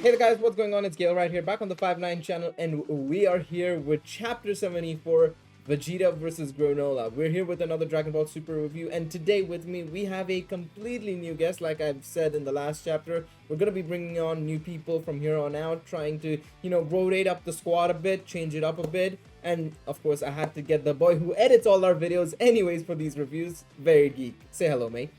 Hey there guys, what's going on? It's Gale right here, back on the 5-9 channel, and we are here with Chapter 74, Vegeta versus Granolah. We're here with another Dragon Ball Super review, and today with me, we have a completely new guest. Like I've said in the last chapter, we're going to be bringing on new people from here on out, trying to, rotate up the squad a bit, change it up a bit, and of course, I had to get the boy who edits all our videos anyways for these reviews, Very Geek. Say hello, mate.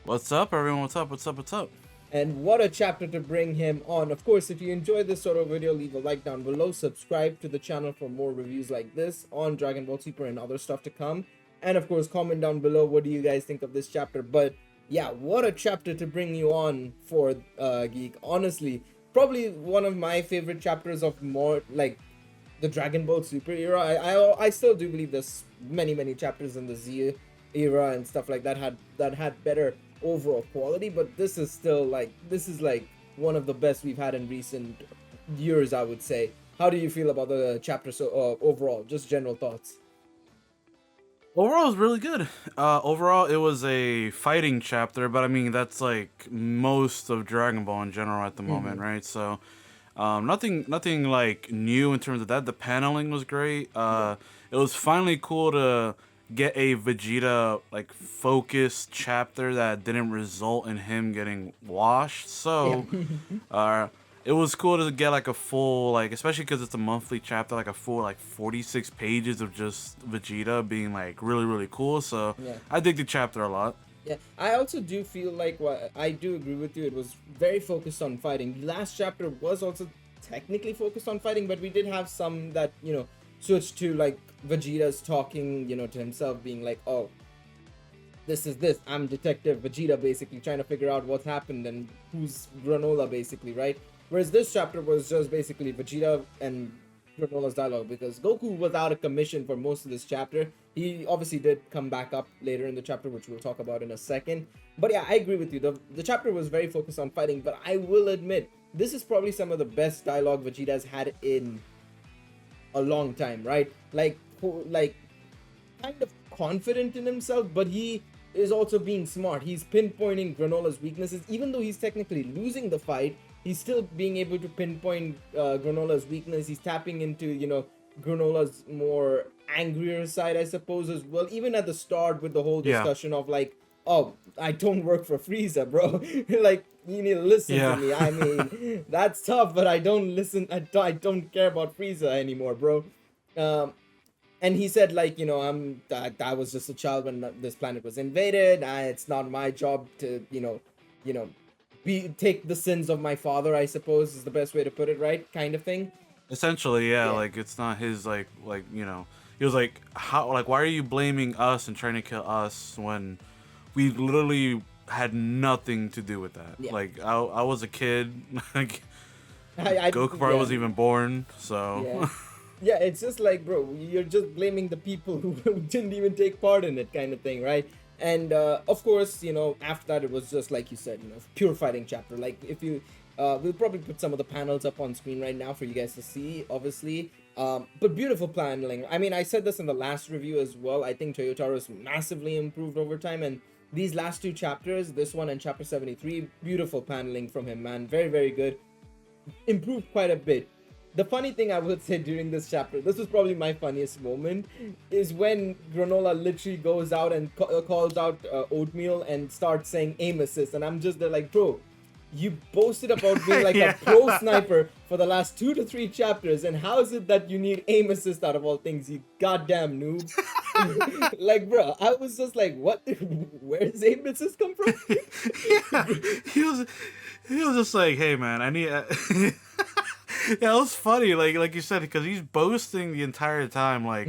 What's up, everyone? What's up? What's up? What's up? And what a chapter to bring him on. Of course, if you enjoyed this sort of video, leave a like down below, subscribe to the channel for more reviews like this on Dragon Ball Super and other stuff to come, and of course comment down below what do you guys think of this chapter. But yeah, what a chapter to bring you on for, Geek. Honestly, probably one of my favorite chapters of more like the Dragon Ball Super era. I still do believe there's many chapters in the Z era and stuff like that had better overall quality, but this is still like one of the best we've had in recent years, I would say. How do you feel about the chapter overall? Just general thoughts. Overall, it was really good. Overall, it was a fighting chapter, but I mean that's like most of Dragon Ball in general at the moment, right? So, nothing like new in terms of that. The paneling was great. It was finally cool to get a Vegeta like focused chapter that didn't result in him getting washed. So, it was cool to get like a full, like, especially because it's a monthly chapter, like a full like 46 pages of just Vegeta being like really cool. So Yeah. I dig the chapter a lot. Yeah, I also do feel like I do agree with you. It was very focused on fighting. The last chapter was also technically focused on fighting, but we did have some that switched to like Vegeta's talking, to himself, being like, "Oh, this is this. I'm Detective Vegeta," basically trying to figure out what's happened and who's Granolah, basically, right? Whereas this chapter was just basically Vegeta and Granola's dialogue, because Goku was out of commission for most of this chapter. He obviously did come back up later in the chapter, which we'll talk about in a second. But yeah, I agree with you. The chapter was very focused on fighting, but I will admit, this is probably some of the best dialogue Vegeta's had in a long time, right? Like kind of confident in himself, but he is also being smart. He's pinpointing Granola's weaknesses, even though he's technically losing the fight. He's still being able to pinpoint Granola's weakness. He's tapping into, Granola's more angrier side, I suppose, as well. Even at the start with the whole discussion of like, "Oh, I don't work for Frieza, bro." Like, you need to listen to me. I mean, that's tough, but I don't listen. I don't care about Frieza anymore, bro. And he said, like, I was just a child when this planet was invaded. It's not my job to, take the sins of my father, I suppose is the best way to put it, right? Kind of thing. Essentially, yeah. Like it's not his he was like, how, like, why are you blaming us and trying to kill us when we literally had nothing to do with that? Yeah. Like I was a kid. Like Goku probably yeah. wasn't even born, so Yeah. Yeah, it's just like, bro, you're just blaming the people who didn't even take part in it, kind of thing, right? And of course, after that, it was just like you said, pure fighting chapter. Like, if you, we'll probably put some of the panels up on screen right now for you guys to see, obviously. But beautiful paneling. I mean, I said this in the last review as well. I think Toyotaro's massively improved over time, and these last two chapters, this one and chapter 73, beautiful paneling from him, man. Very good. Improved quite a bit. The funny thing I would say during this chapter, this was probably my funniest moment, is when Granolah literally goes out and calls out Oatmeal and starts saying aim assist, and I'm just there like, bro, you boasted about being like a pro sniper for the last 2 to 3 chapters, and how is it that you need aim assist out of all things, you goddamn noob? Like, bro, I was just like, what? Where does aim assist come from? yeah, he was just like, hey man, I need. Yeah, it was funny, like you said, because he's boasting the entire time, like,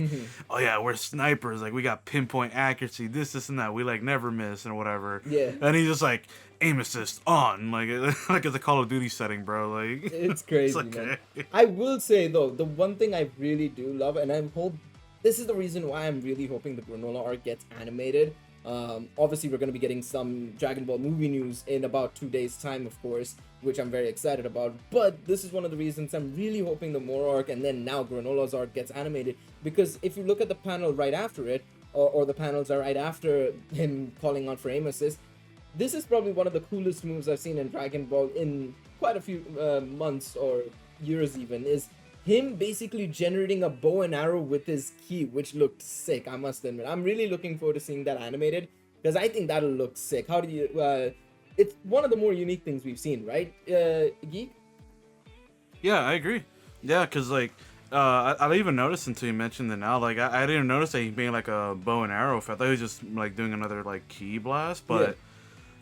"Oh yeah, we're snipers, like we got pinpoint accuracy, this and that, we like never miss and whatever." Yeah. And he's just like, "Aim assist on," like like it's a Call of Duty setting, bro. Like It's crazy, it's man. I will say though, the one thing I really do love, and I hope this is the reason why I'm really hoping the Granolah arc gets animated. Obviously, we're going to be getting some Dragon Ball movie news in about 2 days' time, of course, which I'm very excited about. But this is one of the reasons I'm really hoping the Moro arc and then now Granolah's arc gets animated. Because if you look at the panel right after it, or the panels are right after him calling out for aim assist, this is probably one of the coolest moves I've seen in Dragon Ball in quite a few months or years even, is him basically generating a bow and arrow with his ki, which looked sick, I must admit. I'm really looking forward to seeing that animated, because I think that'll look sick. How do you... it's one of the more unique things we've seen, right, Geek? Yeah, I agree. Yeah, because, like, I didn't even notice until you mentioned it now. Like, I didn't notice that he made, like, a bow and arrow. I thought he was just, like, doing another, like, ki blast. But,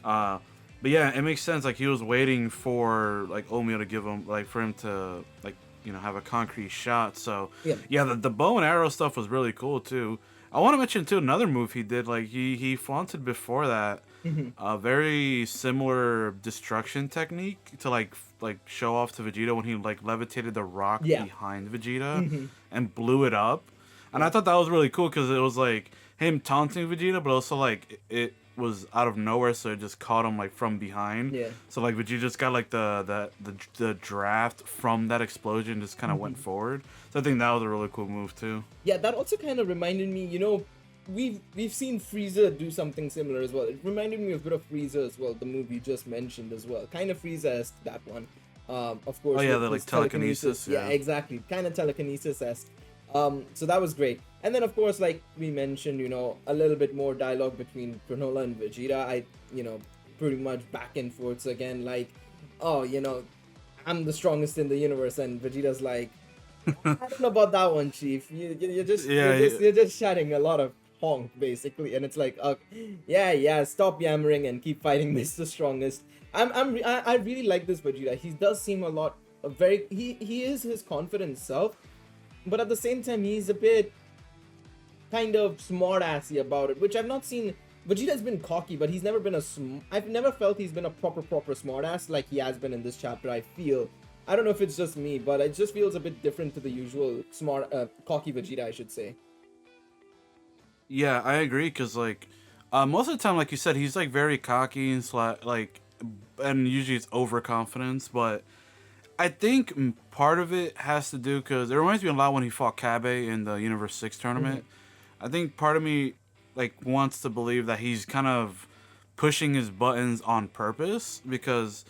but yeah, it makes sense. Like, he was waiting for, like, Oatmeal to give him, like, for him to, like, you know, have a concrete shot. So, yeah, the bow and arrow stuff was really cool, too. I want to mention, too, another move he did. Like, he flaunted before that a very similar destruction technique to, like show off to Vegeta when he, like, levitated the rock behind Vegeta and blew it up. And I thought that was really cool because it was, like, him taunting Vegeta, but also, like, it was out of nowhere, so it just caught him, like, from behind. So, like, Vegeta just got, like, the draft from that explosion, just kind of went forward. So I think that was a really cool move too. Yeah, that also kind of reminded me, you know, we've seen Frieza do something similar as well. It reminded me of a bit of Frieza as well, the move you just mentioned as well. Kind of Frieza-esque, that one. Of course. Oh yeah, the, like, telekinesis. Yeah, exactly. Kind of telekinesis-esque. So that was great. And then, of course, like we mentioned, you know, a little bit more dialogue between Granolah and Vegeta. You know, pretty much back and forth again, like, oh, you know, I'm the strongest in the universe, and Vegeta's like, I don't know about that one, Chief. You're just chatting a lot of honk, basically, and it's like, yeah, stop yammering and keep fighting Mr. Strongest. I really like this Vegeta. He does seem a lot he is his confident self, but at the same time he's a bit kind of smart-assy about it, which I've not seen. Vegeta's been cocky, but he's never been I've never felt he's been a proper smart-ass like he has been in this chapter, I feel. I don't know if it's just me, but it just feels a bit different to the usual cocky Vegeta, I should say. Yeah, I agree, because, like, most of the time, like you said, he's, like, very cocky and, like, and usually it's overconfidence, but I think part of it has to do, because it reminds me a lot when he fought Kabe in the Universe 6 tournament. I think part of me, like, wants to believe that he's kind of pushing his buttons on purpose, because,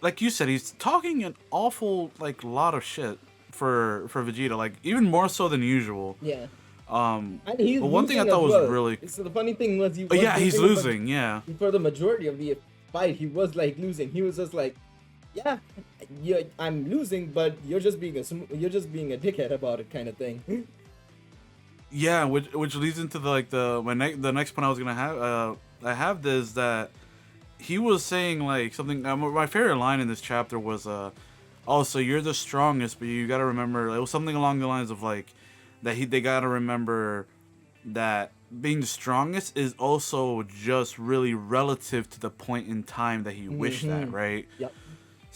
like you said, he's talking an awful, like, lot of shit for Vegeta, like, even more so than usual. Yeah. And but one thing I thought was really... So the funny thing was he's losing, yeah. For the majority of the fight, he was, like, losing. He was just like, yeah, I'm losing, but you're just being a dickhead about it, kind of thing. Yeah, which leads into the next point I was gonna have. I have this that he was saying, like, something. My favorite line in this chapter was, "Oh, so you're the strongest, but you gotta remember." It was something along the lines of, like, they gotta remember that being the strongest is also just really relative to the point in time that he wished that, right? Yep.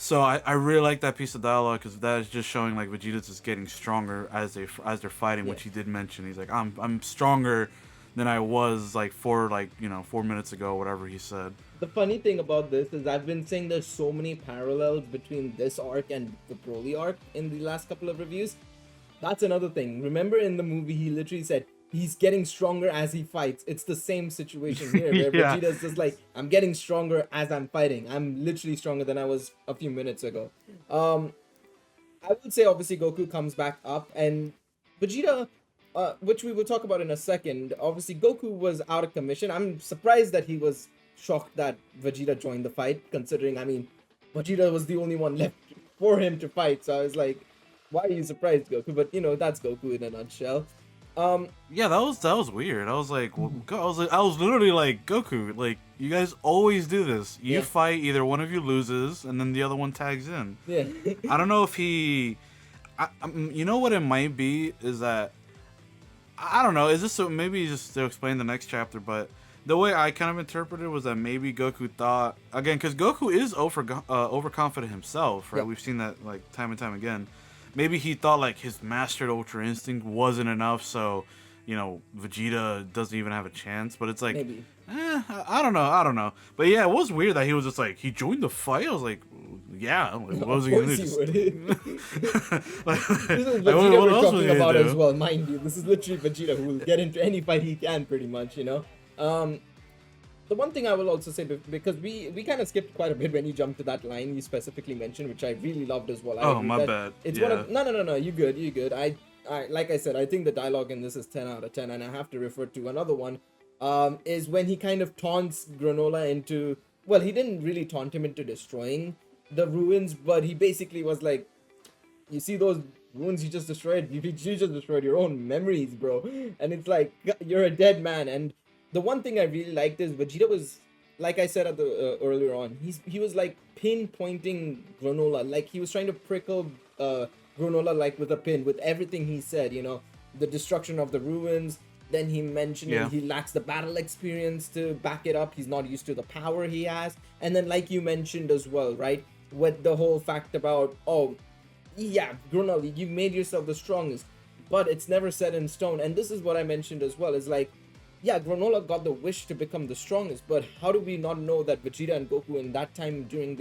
So I really like that piece of dialogue, because that is just showing, like, Vegeta's just getting stronger as they're fighting, which he did mention. He's like, I'm stronger than I was, like, 4 minutes ago, whatever he said. The funny thing about this is I've been saying there's so many parallels between this arc and the Broly arc in the last couple of reviews. That's another thing. Remember in the movie he literally said he's getting stronger as he fights. It's the same situation here where Vegeta's just like, I'm getting stronger as I'm fighting. I'm literally stronger than I was a few minutes ago. I would say obviously Goku comes back up, and Vegeta, which we will talk about in a second, obviously Goku was out of commission. I'm surprised that he was shocked that Vegeta joined the fight, considering, I mean, Vegeta was the only one left for him to fight. So I was like, why are you surprised, Goku? But, you know, that's Goku in a nutshell. Yeah, that was weird. I was like, well, I was literally like, Goku, like, you guys always do this. You fight, either one of you loses, and then the other one tags in. Yeah. I don't know if you know what it might be is that, I don't know, is this maybe just to explain the next chapter, but the way I kind of interpreted it was that maybe Goku thought, again, because Goku is overconfident himself, right? We've seen that, like, time and time again. Maybe he thought, like, his mastered Ultra Instinct wasn't enough, so, you know, Vegeta doesn't even have a chance. But it's like, maybe. I don't know. But yeah, it was weird that he was just like, he joined the fight. I was like, yeah, like, what was he gonna do? This is Vegeta we're talking about as well, mind you. This is literally Vegeta who will get into any fight he can, pretty much, you know. the one thing I will also say, because we kind of skipped quite a bit when you jumped to that line you specifically mentioned, which I really loved as well. I Oh, agree my that bad. it's one Yeah. of no, you good, you good. I like I said, I think the dialogue in this is 10 out of 10, and I have to refer to another one. Is when he kind of taunts Granolah into, well, he didn't really taunt him into destroying the ruins, but he basically was like, you see those ruins you just destroyed? You just destroyed your own memories, bro. And it's like, you're a dead man. And the one thing I really liked is Vegeta was, like I said at the earlier on, he was like pinpointing Granolah, like he was trying to prickle Granolah like with a pin with everything he said. The destruction of the ruins. Then he mentioning Yeah. he lacks the battle experience to back it up. He's not used to the power he has. And then, like you mentioned as well, right? With the whole fact about, oh, yeah, Granolah, you made yourself the strongest, but it's never set in stone. And this is what I mentioned as well. Is like, yeah, Granolah got the wish to become the strongest, but how do we not know that Vegeta and Goku in that time during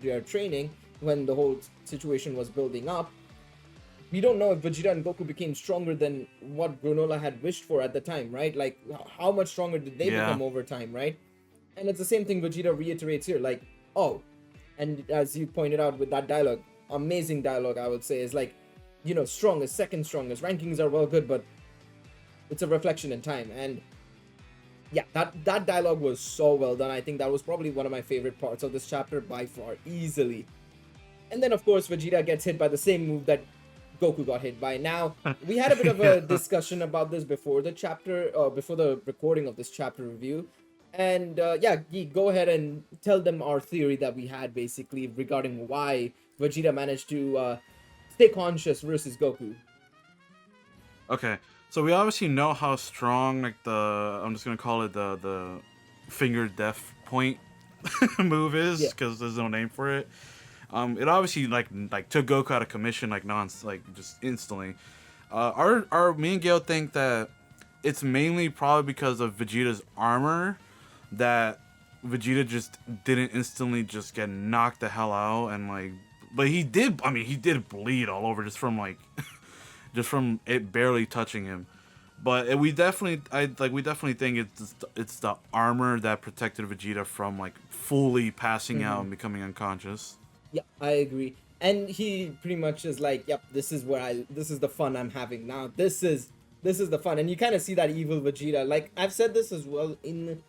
their training, when the whole situation was building up, we don't know if Vegeta and Goku became stronger than what Granolah had wished for at the time, right? Like, how much stronger did they Yeah. become over time, right? And it's the same thing Vegeta reiterates here, like, oh, and as you pointed out with that dialogue, amazing dialogue, I would say, is like, strongest, second strongest, rankings are well good, but it's a reflection in time. And yeah, that dialogue was so well done. I think that was probably one of my favorite parts of this chapter by far, easily. And then, of course, Vegeta gets hit by the same move that Goku got hit by. Now, we had a bit of a discussion about this before the chapter, before the recording of this chapter review. And yeah, Geek, go ahead and tell them our theory that we had basically regarding why Vegeta managed to stay conscious versus Goku. Okay. So we obviously know how strong, like, I'm just gonna call it the finger death point move is, Yeah. because there's no name for it. It obviously like took Goku out of commission, like just instantly. Me and Gale think that it's mainly probably because of Vegeta's armor, that Vegeta just didn't instantly just get knocked the hell out, and like, but he did. I mean, he did bleed all over just from like just from it barely touching him. But we definitely think it's the armor that protected Vegeta from like fully passing out Hmm. and becoming unconscious. Yeah, I agree. And he pretty much is like, yep, this is the fun I'm having now. This is the fun. And you kind of see that evil Vegeta. Like, I've said this as well in,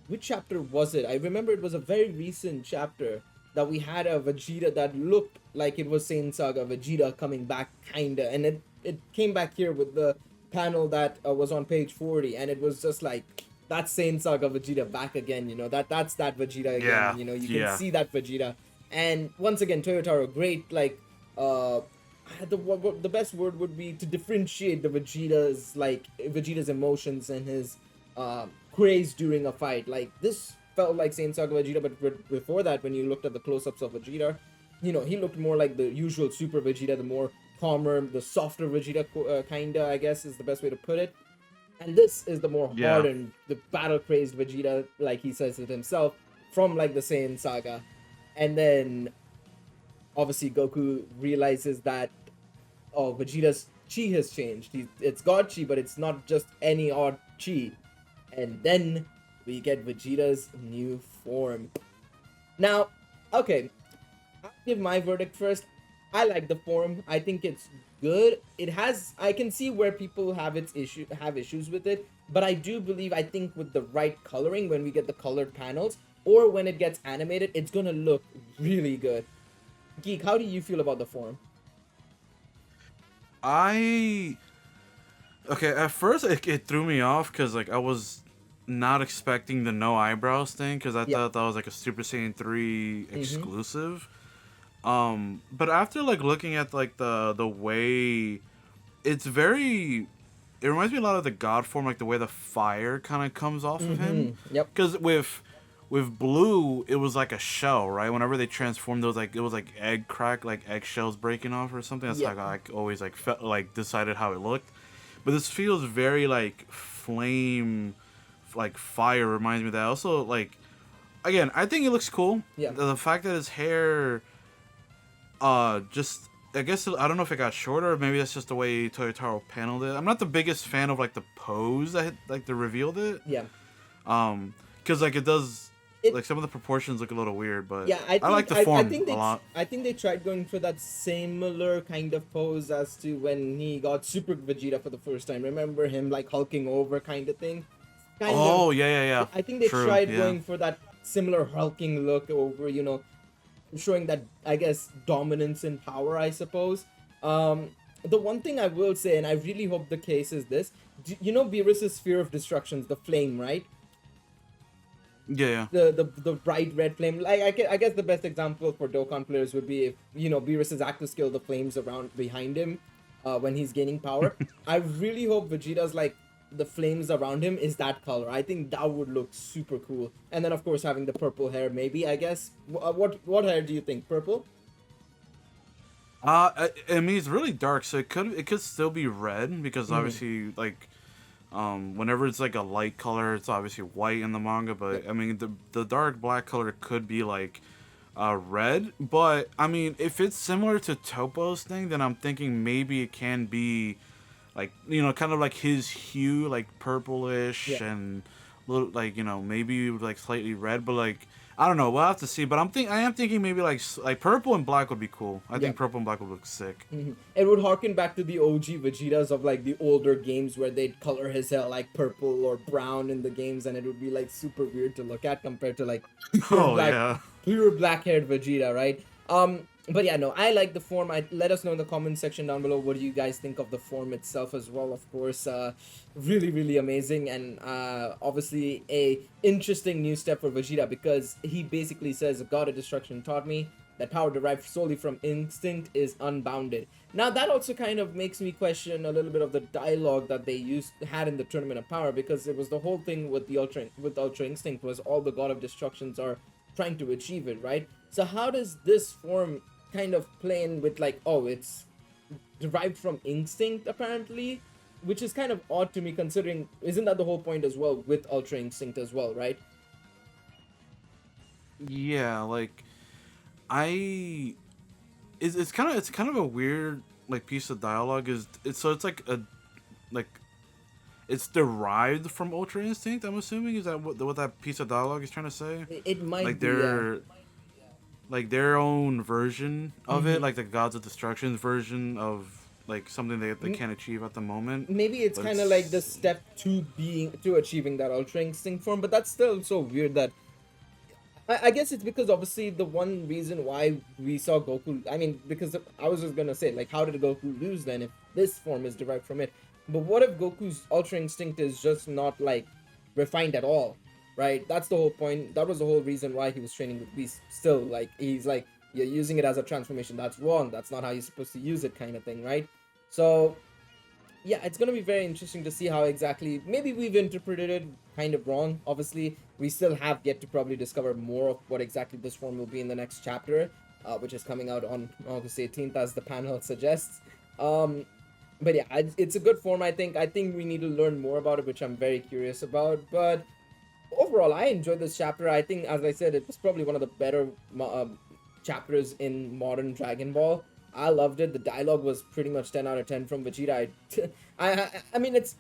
which chapter was it? I remember it was a very recent chapter that we had a Vegeta that looked like it was Saiyan Saga Vegeta coming back, kinda, and it came back here with the panel that was on page 40, and it was just like, that's Saiyan Saga Vegeta back again. That's that Vegeta again. Yeah, You can yeah. see that Vegeta, and once again, Toyotaro, great, like, the best word would be to differentiate the Vegeta's emotions and his craze during a fight. Like, this felt like Saint Saga Vegeta, but before that, when you looked at the close-ups of Vegeta, he looked more like the usual Super Vegeta, the more calmer, the softer Vegeta, kinda, I guess is the best way to put it. And this is the more Yeah. hardened, the battle-crazed Vegeta, like he says it himself, from like the Saiyan Saga. And then obviously Goku realizes that, oh, Vegeta's chi has changed. It's God chi, but it's not just any odd chi. And then we get Vegeta's new form. Now, okay, I'll give my verdict first. I like the form. I think it's good. I can see where people have issues with it, but I do believe, I think with the right coloring, when we get the colored panels or when it gets animated, it's gonna look really good. Geek, how do you feel about the form? I Okay, at first it threw me off because like I was not expecting the no eyebrows thing, because I Yeah. thought that was like a Super Saiyan 3 Mm-hmm. exclusive. But after like looking at like the way it's very, it reminds me a lot of the God form, like the way the fire kind of comes off of him. Mm-hmm. Yep. Because with Blue, it was like a shell, right? Whenever they transformed, it was like egg crack, like eggshells breaking off or something. That's Yeah. like I always like felt like decided how it looked. But this feels very like flame, like fire. Reminds me of that. Also, like, again, I think it looks cool. Yeah. The fact that his hair, just, I guess I don't know if it got shorter. Or maybe that's just the way Toyotaro paneled it. I'm not the biggest fan of like the pose that like they revealed it. Yeah. because like it does, It like some of the proportions look a little weird, but Yeah, I I like think the form think a lot. I think they tried going for that similar kind of pose as to when he got Super Vegeta for the first time. Remember him like hulking over kind of thing? Kind of. Oh yeah, yeah, yeah. I think they True. tried Yeah. going for that similar hulking look over, showing that, I guess, dominance and power, I suppose. The one thing I will say, and I really hope the case is this, Beerus's Sphere of Destructions, the flame, right? Yeah, yeah. The bright red flame. Like I guess the best example for Dokkan players would be if Beerus's active skill, the flames around behind him, when he's gaining power. I really hope Vegeta's like the flames around him is that color. I think that would look super cool. And then of course having the purple hair, maybe I guess. What hair do you think? Purple? I mean, it's really dark, so it could still be red because Mm-hmm. obviously, like, whenever it's like a light color, it's obviously white in the manga. Yep. But I mean, the dark black color could be like, red. But I mean, if it's similar to Topo's thing, then I'm thinking maybe it can be, like, kind of like his hue, like purplish Yeah. and little, like, maybe like slightly red, but like. I don't know. We'll have to see, but I am thinking maybe like purple and black would be cool. I Yeah. think purple and black would look sick. It would harken back to the OG Vegetas of like the older games where they'd color his hair like purple or brown in the games, and it would be like super weird to look at compared to like pure Oh black, yeah. pure black haired Vegeta, right? But yeah, no, I like the form. Let us know in the comment section down below what do you guys think of the form itself as well. Of course, really, really amazing, and obviously a interesting new step for Vegeta because he basically says, "A god of destruction taught me that power derived solely from instinct is unbounded." Now that also kind of makes me question a little bit of the dialogue that they had in the Tournament of Power, because it was the whole thing with the Ultra Instinct was all the God of Destructions are trying to achieve it, right? So how does this form kind of play in with like, oh, it's derived from instinct apparently, which is kind of odd to me considering isn't that the whole point as well with Ultra Instinct as well, right? Yeah, like I it's kind of a weird like piece of dialogue is it's so it's like a like it's derived from Ultra Instinct. I'm assuming is that what that piece of dialogue is trying to say? It might Like be, yeah. their own version of it, Hmm. like the Gods of Destruction's version of like something they can't achieve at the moment. Maybe it's But kind of like the it's step to achieving that Ultra Instinct form, but that's still so weird that I guess it's because obviously the one reason why we saw Goku, I mean, because I was just gonna say, like, how did Goku lose then if this form is derived from it? But what if Goku's Ultra Instinct is just not, like, refined at all, right? That's the whole point. That was the whole reason why he was training with Beast. Still, like, he's like, you're using it as a transformation. That's wrong. That's not how you're supposed to use it, kind of thing, right? So, yeah, it's gonna be very interesting to see how exactly maybe we've interpreted it kind of wrong. Obviously, we still have yet to probably discover more of what exactly this form will be in the next chapter, which is coming out on August 18th, as the panel suggests. Um, but yeah, it's a good form. I think we need to learn more about it, which I'm very curious about. But overall, I enjoyed this chapter. I think, as I said, it was probably one of the better chapters in modern Dragon Ball. I loved it. The dialogue was pretty much 10 out of 10 from Vegeta. I mean, it's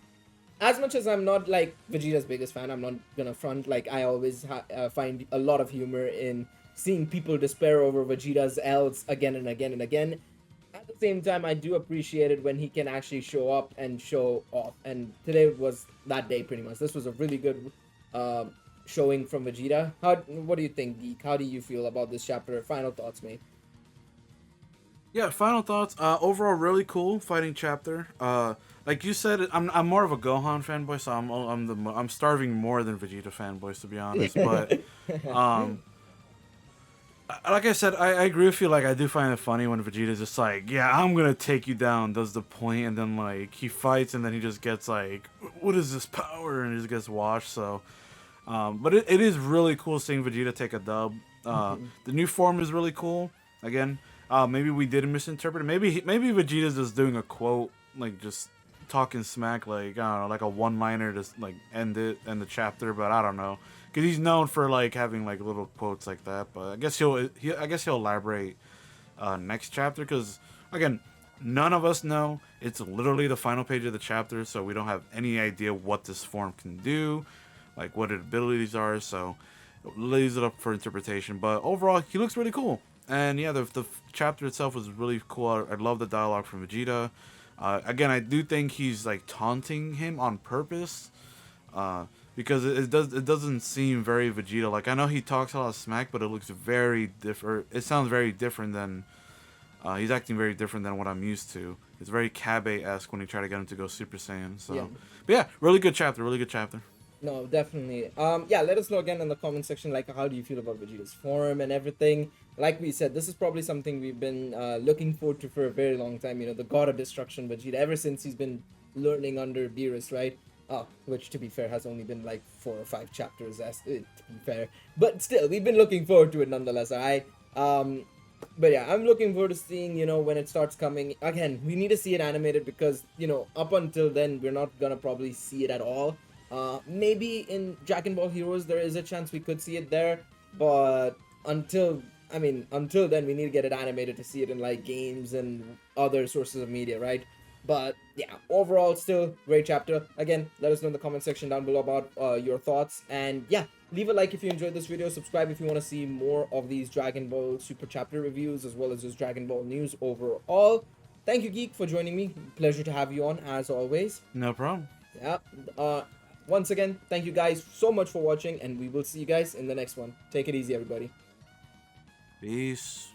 as much as I'm not like Vegeta's biggest fan, I'm not gonna front. Like, I always find a lot of humor in seeing people despair over Vegeta's L's again and again and again. At the same time, I do appreciate it when he can actually show up and show off. And today was that day, pretty much. This was a really good showing from Vegeta. What do you think, Geek? How do you feel about this chapter? Final thoughts, mate. Yeah, final thoughts. Overall, really cool fighting chapter. Like you said, I'm more of a Gohan fanboy, so I'm starving more than Vegeta fanboys, to be honest. But um, like I said, I agree with you. Like, I do find it funny when Vegeta's just like, yeah, I'm gonna take you down, does the point, and then like he fights, and then he just gets like, what is this power, and he just gets washed. So, but it is really cool seeing Vegeta take a dub. The new form is really cool. Again, maybe we did misinterpret it. Maybe Vegeta's just doing a quote, like just talking smack, like I don't know, like a one-liner to like end the chapter. But I don't know, because he's known for like having like little quotes like that. But I guess he'll elaborate next chapter, because again, none of us know. It's literally the final page of the chapter, so we don't have any idea what this form can do. like what his abilities are. So it leaves it up for interpretation. But overall, he looks really cool. And yeah, the chapter itself was really cool. I love the dialogue from Vegeta. Again, I do think he's like taunting him on purpose, because it doesn't seem very Vegeta. Like I know he talks a lot of smack, but it looks very different. It sounds very different than he's acting very different than what I'm used to. It's very Kabe-esque when you try to get him to go Super Saiyan. So, Yeah. but yeah, really good chapter. Really good chapter. No, definitely. Yeah, let us know again in the comment section, like, how do you feel about Vegeta's form and everything. Like we said, this is probably something we've been looking forward to for a very long time. You know, the God of Destruction Vegeta, ever since he's been learning under Beerus, right? Which, to be fair, has only been like 4 or 5 chapters, to be fair. But still, we've been looking forward to it nonetheless, alright? But yeah, I'm looking forward to seeing, when it starts coming. Again, we need to see it animated because, up until then, we're not gonna probably see it at all. Maybe in Dragon Ball Heroes there is a chance we could see it there, but until then we need to get it animated to see it in like games and other sources of media, right? But yeah, overall still great chapter. Again, let us know in the comment section down below about your thoughts, and yeah, leave a like if you enjoyed this video, subscribe if you want to see more of these Dragon Ball Super chapter reviews as well as just Dragon Ball news overall. Thank you, Geek, for joining me. Pleasure to have you on as always. No problem. Yeah. Once again, thank you guys so much for watching, and we will see you guys in the next one. Take it easy, everybody. Peace.